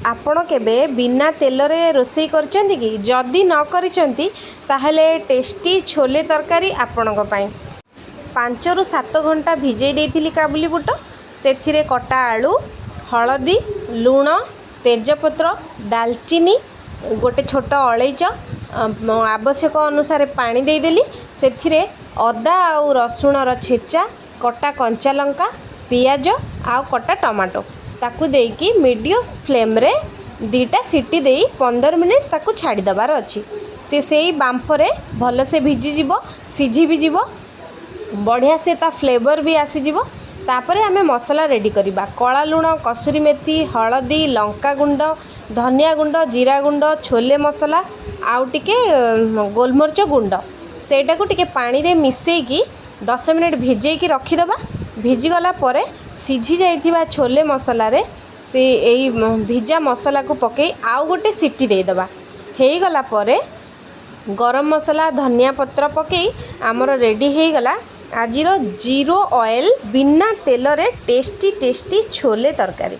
आपण केबे बिना तेल रे रोसई करचंती कि जदि न करिचंती ताहले टेस्टी छोले तरकारी आपणक पई 5 ରୁ 7 घंटा भिजई देइथिली काबुली बुट सेथिरे कटा आलू हलदी लूण तेजपत्र डालचीनी गोटे छोट अलैच आवश्यक अनुसार पानी देदेली सेथिरे अदा आउ रसुणर छेचा कटा कंचा लंका पियाज आउ कटा टमाटो ताकू देकी मीडियम फ्लेम रे दीटा सीटी दे 15 मिनिट ताकू छाड़ी दबार अच्छी से बांफरे भल से भिजी जीवो सिझी भी जीवो बढ़िया से ता फ्लेवर भी आसीजिवो। तापरे आमे मसला रेडी करिबा कला लुण कसुरी मेथी हलदी लंका गुंड धनिया गुंड जीरा गुंड छोले मसला आउ टिके गोलमरिच गुंड सेटा को टिके पानी रे मिसेकी 10 मिनिट भिजेकी रखीदबा भिजीगला परे सिझी जाइथिबा छोले मसला रे से एई भिजा मसला को पके आउ गोटे सीटी देदबा हेई गला परे गरम मसला धनिया पत्र पके आमर रेडी हेई गला आजिर जीरो ऑयल बिना तेल रे टेस्टी टेस्टी छोले तरकारी।